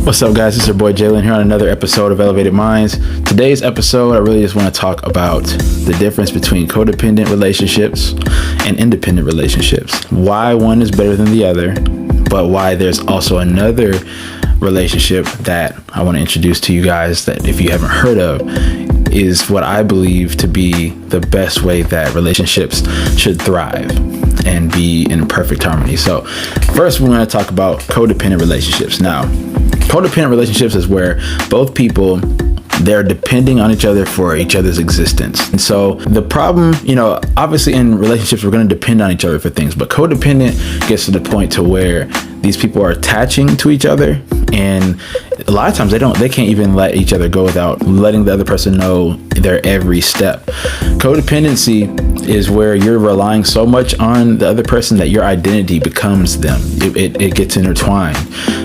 What's up, guys? It's your boy Jalen here on another episode of Elevated Minds. Today's episode, I really just want to talk about the difference between codependent relationships and independent relationships. Why one is better than the other, but why there's also another relationship that I want to introduce to you guys that, if you haven't heard of, is what I believe to be the best way that relationships should thrive and be in perfect harmony. So first, we're going to talk about codependent relationships. Now, codependent relationships is where both people, they're depending on each other for each other's existence. And so the problem, obviously in relationships, we're going to depend on each other for things, but codependent gets to the point to where these people are attaching to each other, and a lot of times they can't even let each other go without letting the other person know their every step. Codependency is where you're relying so much on the other person that your identity becomes them. It gets intertwined.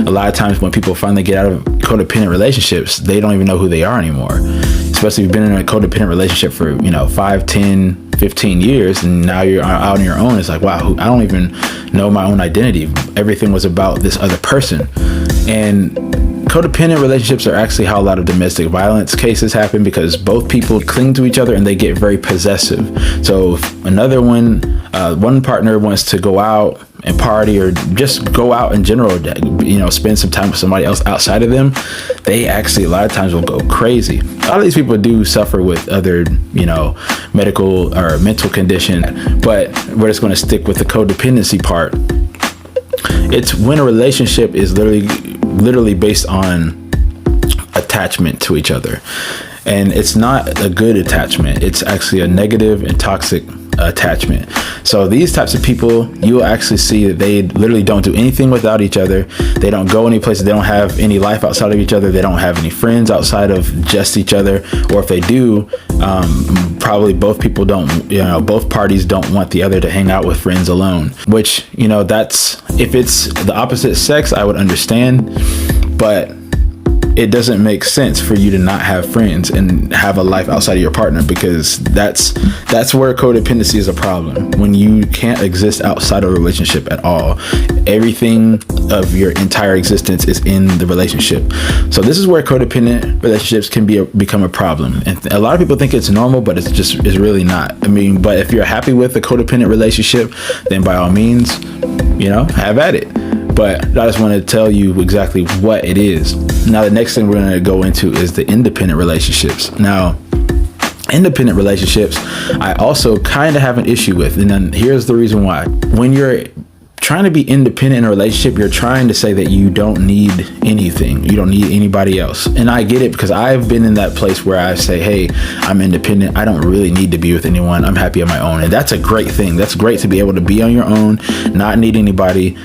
A lot of times when people finally get out of codependent relationships, they don't even know who they are anymore. Especially if you've been in a codependent relationship for 5, 10, 15 years, and now you're out on your own. It's like, wow, I don't even know my own identity. Everything was about this other person. And codependent relationships are actually how a lot of domestic violence cases happen, because both people cling to each other and they get very possessive. So if one partner wants to go out and party, or just go out in general, spend some time with somebody else outside of them, they actually a lot of times will go crazy. A lot of these people do suffer with other, medical or mental condition, but we're just going to stick with the codependency part. It's when a relationship is literally based on attachment to each other, and it's not a good attachment. It's actually a negative and toxic attachment. So these types of people, you will actually see that they literally don't do anything without each other. They don't go any places. They don't have any life outside of each other. They don't have any friends outside of just each other. Or if they do, probably both parties don't want the other to hang out with friends alone, which, that's, if it's the opposite sex, I would understand, but it doesn't make sense for you to not have friends and have a life outside of your partner, because that's where codependency is a problem. When you can't exist outside of a relationship at all, everything of your entire existence is in the relationship. So this is where codependent relationships can become a problem. And a lot of people think it's normal, but it's really not. But if you're happy with a codependent relationship, then by all means, have at it. But I just want to tell you exactly what it is. Now, the next thing we're going to go into is the independent relationships. Now, independent relationships, I also kind of have an issue with. And then here's the reason why. When you're trying to be independent in a relationship, you're trying to say that you don't need anything. You don't need anybody else. And I get it, because I've been in that place where I say, hey, I'm independent. I don't really need to be with anyone. I'm happy on my own. And that's a great thing. That's great to be able to be on your own, not need anybody.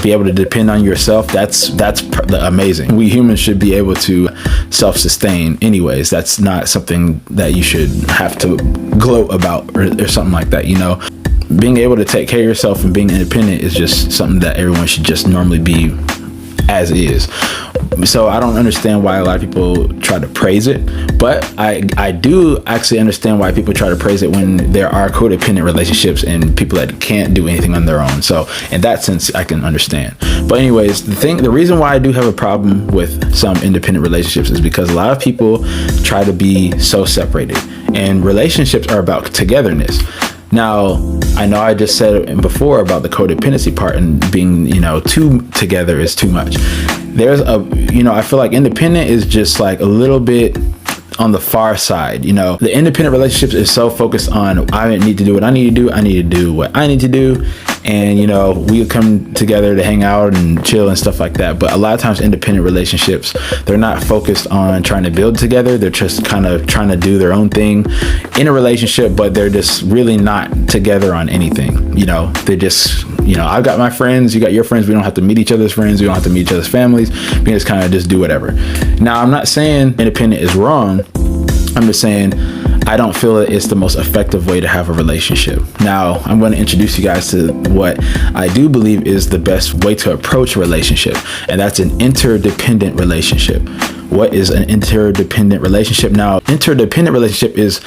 Be able to depend on yourself. That's amazing. We humans should be able to self-sustain anyways. That's not something that you should have to gloat about or something like that. Being able to take care of yourself and being independent is just something that everyone should just normally be as is. So I don't understand why a lot of people try to praise it, but I do actually understand why people try to praise it when there are codependent relationships and people that can't do anything on their own. So in that sense, I can understand. But anyways, the reason why I do have a problem with some independent relationships is because a lot of people try to be so separated, and relationships are about togetherness. Now, I know I just said it before about the codependency part and being, too together is too much. I feel like independent is just like a little bit on the far side. The independent relationship is so focused on, I need to do what I need to do. I need to do what I need to do. And, we come together to hang out and chill and stuff like that. But a lot of times independent relationships, they're not focused on trying to build together. They're just kind of trying to do their own thing in a relationship, but they're just really not together on anything. They're just, I've got my friends, you got your friends. We don't have to meet each other's friends. We don't have to meet each other's families. We can just kind of just do whatever. Now, I'm not saying independent is wrong. I'm just saying I don't feel that it's the most effective way to have a relationship. Now, I'm going to introduce you guys to what I do believe is the best way to approach a relationship, and that's an interdependent relationship. What is an interdependent relationship? Now, interdependent relationship is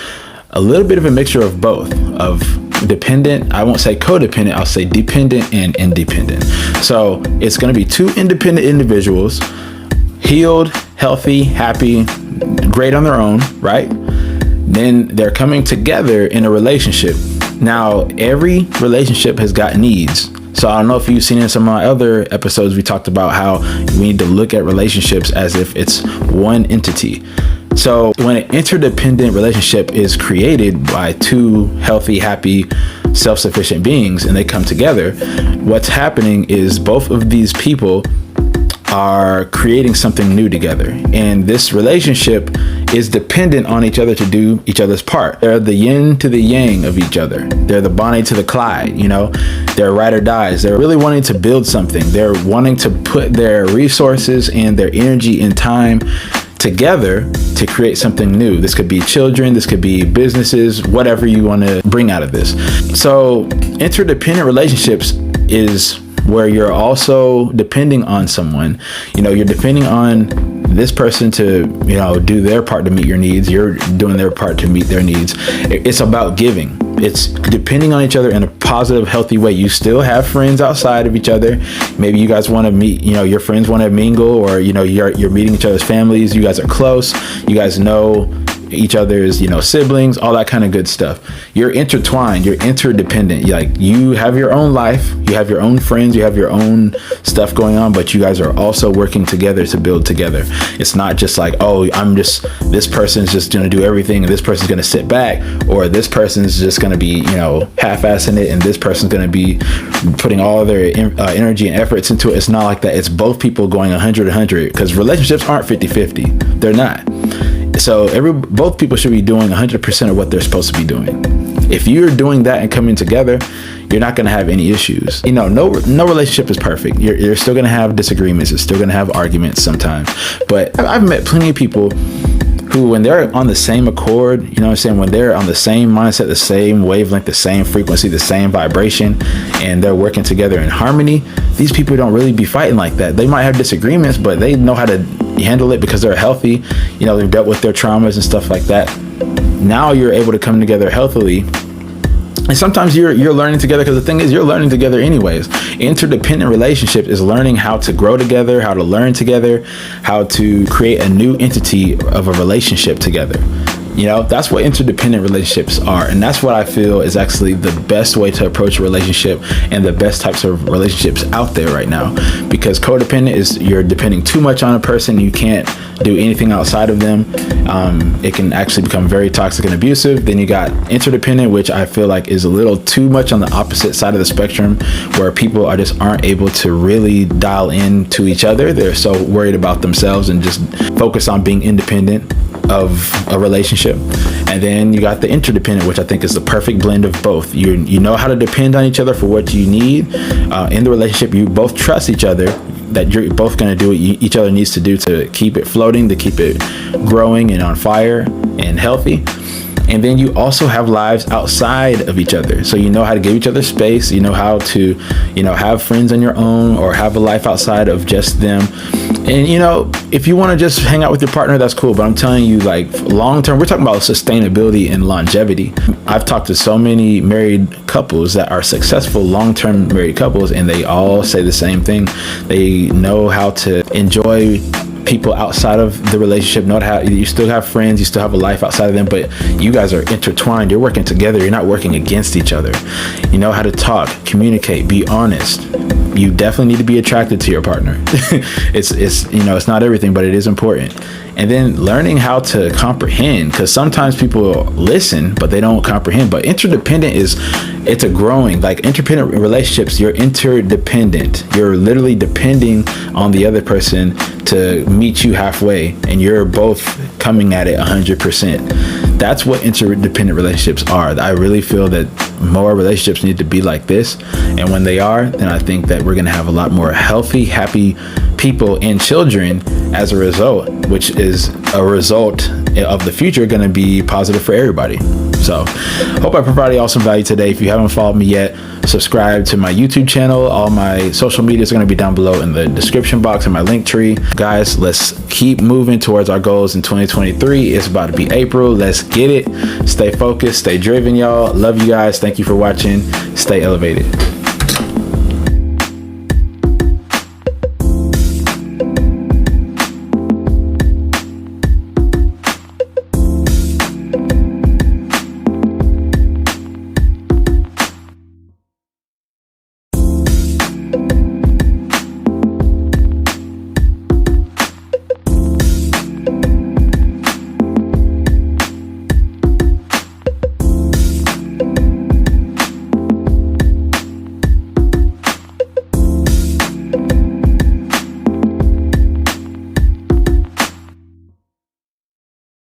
a little bit of a mixture of both. of dependent. I won't say codependent, I'll say dependent and independent. So it's going to be two independent individuals, healed, healthy, happy, great on their own, right? Then they're coming together in a relationship. Now, every relationship has got needs. So I don't know if you've seen in some of my other episodes, we talked about how we need to look at relationships as if it's one entity. So when an interdependent relationship is created by two healthy, happy, self-sufficient beings and they come together, what's happening is both of these people are creating something new together. And this relationship is dependent on each other to do each other's part. They're the yin to the yang of each other. They're the Bonnie to the Clyde, you know, they're ride or dies. They're really wanting to build something. They're wanting to put their resources and their energy and time together to create something new. This could be children, this could be businesses, whatever you want to bring out of this. So interdependent relationships is where you're also depending on someone. You know, you're depending on this person to, you know, do their part to meet your needs. You're doing their part to meet their needs. It's about giving. It's depending on each other in a positive, healthy way. You still have friends outside of each other. Maybe you guys want to meet, you know, your friends want to mingle, or, you know, you're meeting each other's families. You guys are close. You guys know each other's, you know, siblings, all that kind of good stuff. You're intertwined, you're interdependent. You have your own life, you have your own friends, you have your own stuff going on, but you guys are also working together to build together. It's not just like, oh, this person's just going to do everything and this person's going to sit back, or this person's just going to be, you know, half-assing it and this person's going to be putting all their energy and efforts into it. It's not like that. It's both people going 100, because relationships aren't 50-50. They're not. So both people should be doing 100% of what they're supposed to be doing. If you're doing that and coming together, you're not going to have any issues. You know, no relationship is perfect. You're still going to have disagreements. You're still going to have arguments sometimes. But I've met plenty of people who, when they're on the same accord, you know what I'm saying, when they're on the same mindset, the same wavelength, the same frequency, the same vibration, and they're working together in harmony, these people don't really be fighting like that. They might have disagreements, but they know how to handle it because they're healthy. You know, they've dealt with their traumas and stuff like that. Now you're able to come together healthily. And sometimes you're learning together, because the thing is, you're learning together anyways. Interdependent relationship is learning how to grow together, how to learn together, how to create a new entity of a relationship together. You know, that's what interdependent relationships are. And that's what I feel is actually the best way to approach a relationship and the best types of relationships out there right now. Because codependent is you're depending too much on a person. You can't do anything outside of them. It can actually become very toxic and abusive. Then you got interdependent, which I feel like is a little too much on the opposite side of the spectrum, where people aren't able to really dial in to each other. They're so worried about themselves and just focus on being independent of a relationship. And then you got the interdependent, which I think is the perfect blend of both. You know how to depend on each other for what you need in the relationship. You both trust each other that you're both going to do what each other needs to do to keep it floating, to keep it growing and on fire and healthy. And then you also have lives outside of each other. So you know how to give each other space. You know how to, you know, have friends on your own or have a life outside of just them. And, you know, if you want to just hang out with your partner, that's cool. But I'm telling you, like, long term, we're talking about sustainability and longevity. I've talked to so many married couples that are successful long-term married couples, and they all say the same thing. They know how to enjoy people outside of the relationship. Know how you still have friends, you still have a life outside of them, but you guys are intertwined. You're working together. You're not working against each other. You know how to talk, communicate, be honest. You definitely need to be attracted to your partner. It's you know, it's not everything, but it is important. And then learning how to comprehend, because sometimes people listen but they don't comprehend. But interdependent it's a growing, like, interdependent relationships, you're interdependent. You're literally depending on the other person to meet you halfway, and you're both coming at it 100%. That's what interdependent relationships are. I really feel that more relationships need to be like this. And when they are, then I think that we're going to have a lot more healthy, happy people and children as a result, which is a result of the future going to be positive for everybody. So hope I provided y'all some value today. If you haven't followed me yet, subscribe to my YouTube channel. All my social media is going to be down below in the description box and my link tree. Guys, let's keep moving towards our goals in 2023. It's about to be April. Let's get it. Stay focused, stay driven, y'all. Love you guys. Thank you for watching. Stay elevated.